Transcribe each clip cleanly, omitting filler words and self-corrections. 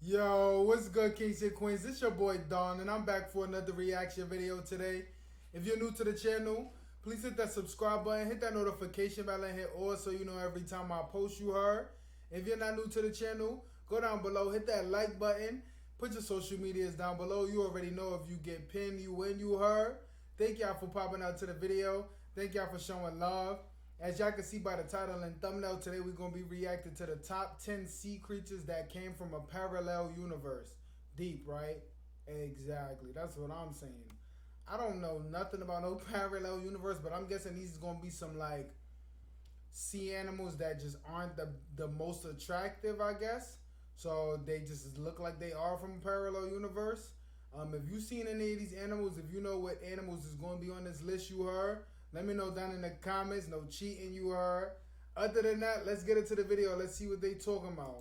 Yo, what's good, kings and queens? It's your boy Don, and I'm back for another reaction video today. If you're new to the channel, please hit that subscribe button, hit that notification bell, and hit all so you know every time I post you heard. If you're not new to the channel, go down below, hit that like button, put your social medias down below. You already know if you get pinned, you win, you heard. Thank y'all for popping out to the video. Thank y'all for showing love. As y'all can see by the title and thumbnail, today we're going to be reacting to the top 10 sea creatures that came from a parallel universe. Deep, right? Exactly. That's what I'm saying. I don't know nothing about no parallel universe, but I'm guessing these is going to be some like sea animals that just aren't the most attractive, I guess. So they just look like they are from a parallel universe. If you've seen any of these animals, if you know what animals is going to be on this list you heard, let me know down in the comments. No cheating you heard. Other than that, let's get into the video. Let's see what they talking about.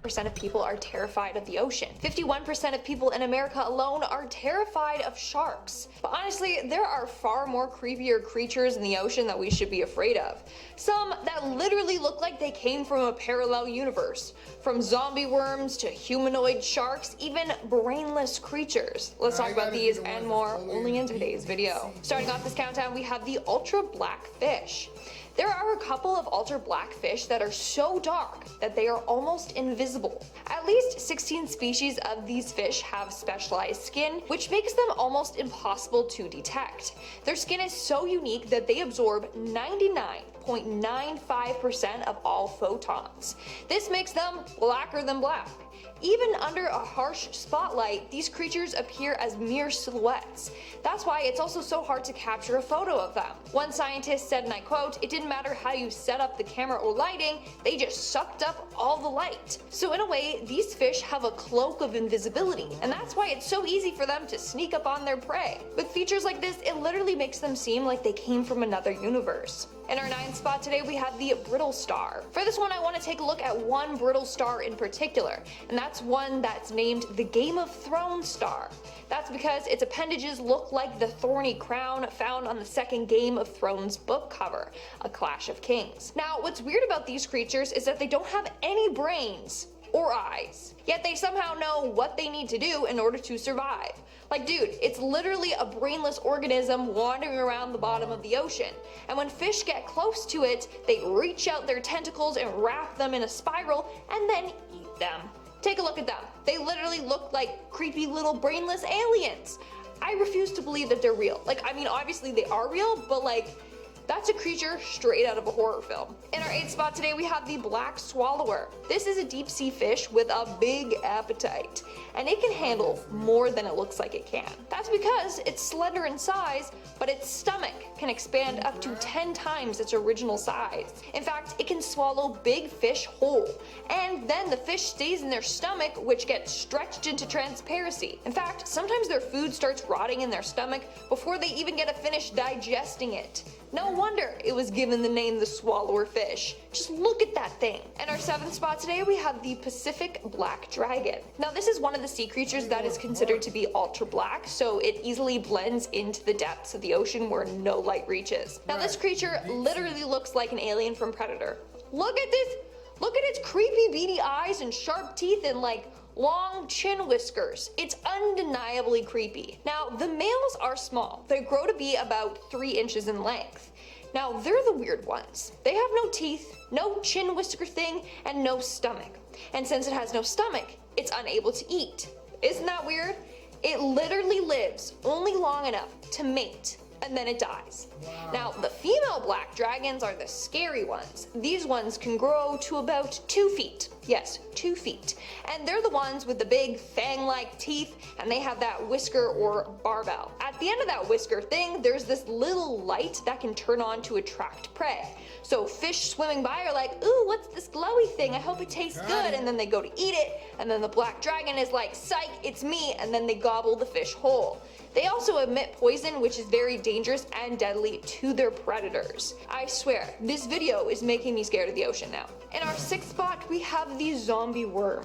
Percent of people are terrified of the ocean. 51% of people in America alone are terrified of sharks. But honestly, there are far more creepier creatures in the ocean that we should be afraid of. Some that literally look like they came from a parallel universe. From zombie worms to humanoid sharks, even brainless creatures. Let's talk about these and more only in today's video. Starting off this countdown, we have the ultra black fish. There are a couple of ultra black fish that are so dark that they are almost invisible. At least 16 species of these fish have specialized skin, which makes them almost impossible to detect. Their skin is so unique that they absorb 99.95% of all photons. This makes them blacker than black. Even under a harsh spotlight, these creatures appear as mere silhouettes. That's why it's also so hard to capture a photo of them. One scientist said, and I quote, "It didn't matter how you set up the camera or lighting, they just sucked up all the light." So in a way, these fish have a cloak of invisibility, and that's why it's so easy for them to sneak up on their prey. With features like this, it literally makes them seem like they came from another universe. In our 9th spot today, we have the brittle star. For this one, I want to take a look at one brittle star in particular, and that's one that's named the Game of Thrones star. That's because its appendages look like the thorny crown found on the second Game of Thrones book cover, A Clash of Kings. Now, what's weird about these creatures is that they don't have any brains or eyes, yet they somehow know what they need to do in order to survive. Like, dude, it's literally a brainless organism wandering around the bottom of the ocean. And when fish get close to it, they reach out their tentacles and wrap them in a spiral and then eat them. Take a look at them. They literally look like creepy little brainless aliens. I refuse to believe that they're real. Like, I mean, obviously they are real, but like, that's a creature straight out of a horror film. In our 8th spot today, we have the black swallower. This is a deep sea fish with a big appetite, and it can handle more than it looks like it can. That's because it's slender in size, but its stomach can expand up to 10 times its original size. In fact, it can swallow big fish whole, and then the fish stays in their stomach, which gets stretched into transparency. In fact, sometimes their food starts rotting in their stomach before they even get to finish digesting it. No wonder it was given the name the swallower fish. Just look at that thing. In our 7th spot today, we have the Pacific black dragon. Now, this is one of the sea creatures that is considered to be ultra black, so it easily blends into the depths of the ocean where no light reaches. Now, this creature literally looks like an alien from Predator. Look at this. Look at its creepy beady eyes and sharp teeth and like long chin whiskers. It's undeniably creepy. Now, the males are small. They grow to be about 3 inches in length. Now, they're the weird ones. They have no teeth, no chin whisker thing, and no stomach. And since it has no stomach, it's unable to eat. Isn't that weird? It literally lives only long enough to mate, and then it dies. Wow. Now, the female black dragons are the scary ones. These ones can grow to about 2 feet. Yes, 2 feet. And they're the ones with the big fang-like teeth, and they have that whisker or barbel. At the end of that whisker thing, there's this little light that can turn on to attract prey. So fish swimming by are like, "Ooh, what's this glowy thing? I hope it tastes good." And then they go to eat it, and then the black dragon is like, "Psych, it's me," and then they gobble the fish whole. They also emit poison, which is very dangerous and deadly to their predators. I swear, this video is making me scared of the ocean now. In our 6th spot, we have the zombie worm.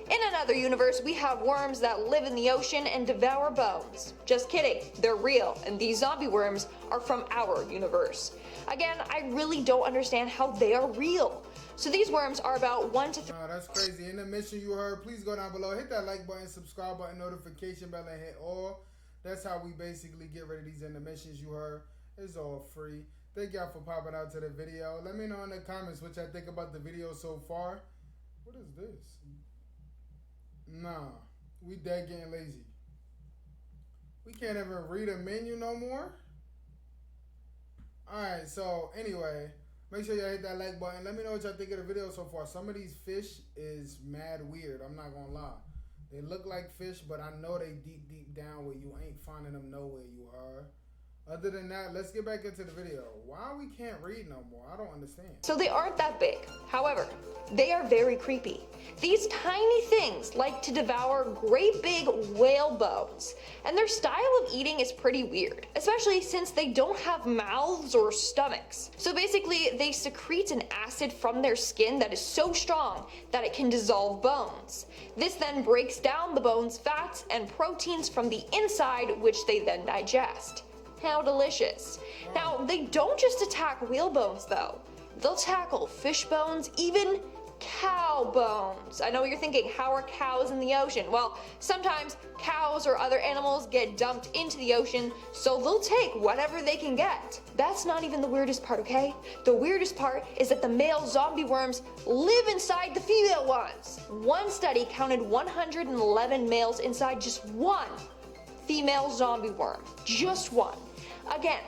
In another universe, we have worms that live in the ocean and devour bones. Just kidding, they're real, and these zombie worms are from our universe. Again, I really don't understand how they are real. So these worms are about 1 to 3. No, that's crazy. Intermission you heard. Please go down below, hit that like button, subscribe button, notification bell, and hit all. That's how we basically get rid of these intermissions you heard. It's all free. Thank y'all for popping out to the video. Let me know in the comments what y'all think about the video so far. What is this? Nah, we dead getting lazy. We can't even read a menu no more. Alright, so anyway, make sure y'all hit that like button. Let me know what y'all think of the video so far. Some of these fish is mad weird, I'm not gonna lie. They look like fish, but I know they deep down where you ain't finding them nowhere you are. Other than that, let's get back into the video. Why we can't read no more? I don't understand. So they aren't that big. However, they are very creepy. These tiny things like to devour great big whale bones. And their style of eating is pretty weird, especially since they don't have mouths or stomachs. So basically, they secrete an acid from their skin that is so strong that it can dissolve bones. This then breaks down the bone's fats and proteins from the inside, which they then digest. How delicious. Now, they don't just attack whale bones though. They'll tackle fish bones, even cow bones. I know what you're thinking, how are cows in the ocean? Well, sometimes cows or other animals get dumped into the ocean, so they'll take whatever they can get. That's not even the weirdest part, okay? The weirdest part is that the male zombie worms live inside the female ones. One study counted 111 males inside just one female zombie worm. Just one. Again,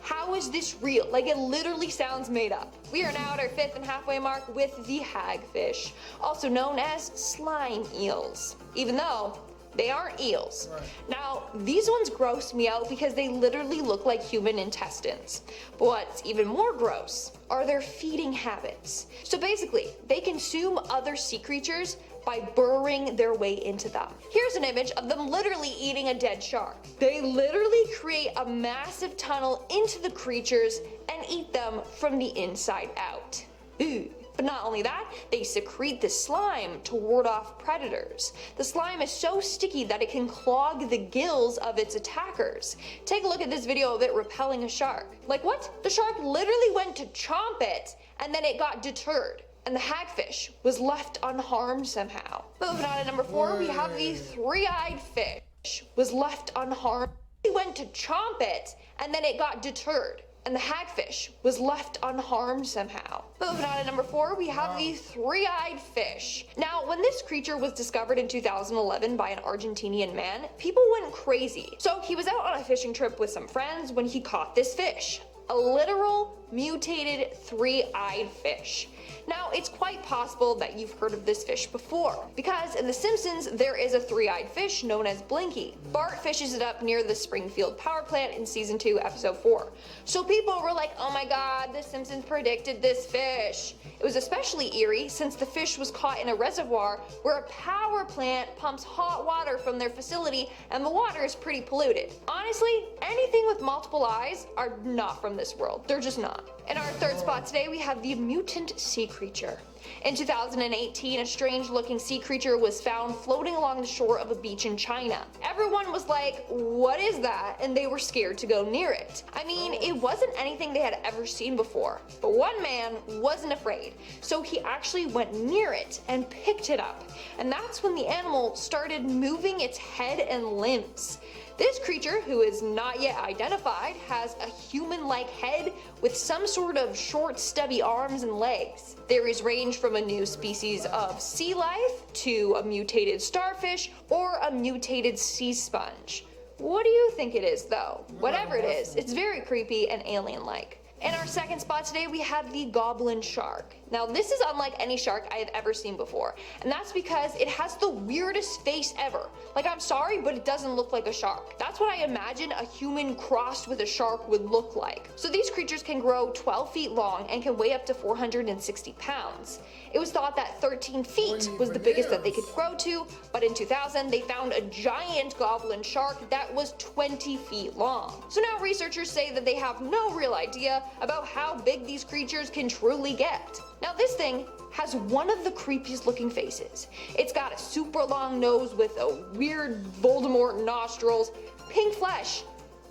how is this real? Like, it literally sounds made up. We are now at our 5th and halfway mark with the hagfish, also known as slime eels, even though they aren't eels. Right. Now, these ones gross me out because they literally look like human intestines. But what's even more gross are their feeding habits. So basically, they consume other sea creatures by burrowing their way into them. Here's an image of them literally eating a dead shark. They literally create a massive tunnel into the creatures and eat them from the inside out. Ooh. But not only that, they secrete the slime to ward off predators. The slime is so sticky that it can clog the gills of its attackers. Take a look at this video of it repelling a shark. Like what? The shark literally went to chomp it and then it got deterred. And the hagfish was left unharmed somehow. Moving on to number 4, we have the three-eyed fish. Was left unharmed. He went to chomp it, and then it got deterred. And the hagfish was left unharmed somehow. Moving on to number 4, we have the three-eyed fish. Now, when this creature was discovered in 2011 by an Argentinian man, people went crazy. So he was out on a fishing trip with some friends when he caught this fish. A literal mutated three-eyed fish. Now, it's quite possible that you've heard of this fish before, because in The Simpsons, there is a three-eyed fish known as Blinky. Bart fishes it up near the Springfield power plant in season 2, episode 4. So people were like, oh my god, The Simpsons predicted this fish. It was especially eerie since the fish was caught in a reservoir where a power plant pumps hot water from their facility and the water is pretty polluted. Honestly, anything with multiple eyes are not from this world. They're just not. In our 3rd spot today, we have the mutant sea creature. In 2018, a strange-looking sea creature was found floating along the shore of a beach in China. Everyone was like, what is that? And they were scared to go near it. I mean, it wasn't anything they had ever seen before, but one man wasn't afraid, so he actually went near it and picked it up. And that's when the animal started moving its head and limbs. This creature, who is not yet identified, has a human-like head with some sort of short, stubby arms and legs. Theories range from a new species of sea life to a mutated starfish or a mutated sea sponge. What do you think it is, though? Whatever it is, it's very creepy and alien-like. In our 2nd spot today, we have the goblin shark. Now, this is unlike any shark I have ever seen before, and that's because it has the weirdest face ever. Like, I'm sorry, but it doesn't look like a shark. That's what I imagine a human crossed with a shark would look like. So these creatures can grow 12 feet long and can weigh up to 460 pounds. It was thought that 13 feet was the biggest that they could grow to, but in 2000, they found a giant goblin shark that was 20 feet long. So now researchers say that they have no real idea about how big these creatures can truly get. Now, this thing has one of the creepiest looking faces. It's got a super long nose with a weird Voldemort nostrils, pink flesh,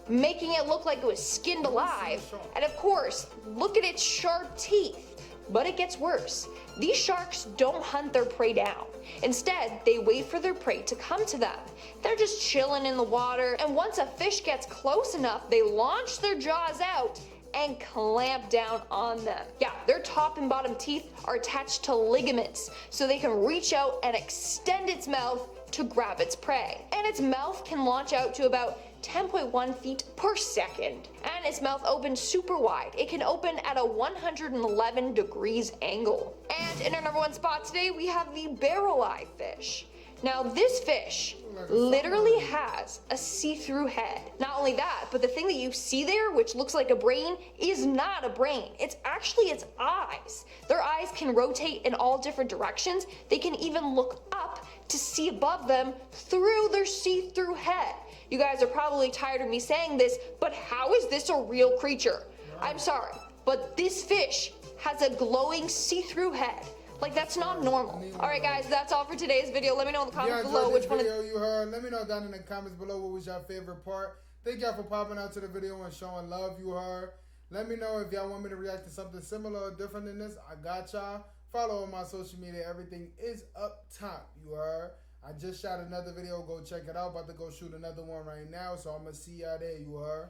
making it look like it was skinned alive. And of course, look at its sharp teeth. But it gets worse. These sharks don't hunt their prey down. Instead, they wait for their prey to come to them. They're just chilling in the water, and once a fish gets close enough, they launch their jaws out and clamp down on them. Yeah, their top and bottom teeth are attached to ligaments, so they can reach out and extend its mouth to grab its prey. And its mouth can launch out to about 10.1 feet per second. And its mouth opens super wide. It can open at a 111 degrees angle. And in our number one spot today, we have the barrel-eye fish. Now this fish literally has a see-through head. Not only that, but the thing that you see there, which looks like a brain, is not a brain. It's actually its eyes. Their eyes can rotate in all different directions. They can even look up to see above them through their see-through head. You guys are probably tired of me saying this, but how is this a real creature? I'm sorry, but this fish has a glowing see-through head. Like, that's not normal. Alright guys, that's all for today's video. Let me know in the comments below which one you heard. Let me know down in the comments below what was your favorite part. Thank y'all for popping out to the video and showing love, you heard. Let me know if y'all want me to react to something similar or different than this. I got y'all. Follow on my social media. Everything is up top, you heard. I just shot another video. Go check it out. About to go shoot another one right now. So I'm going to see y'all there, you heard.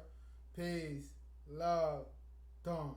Peace. Love. Dawn.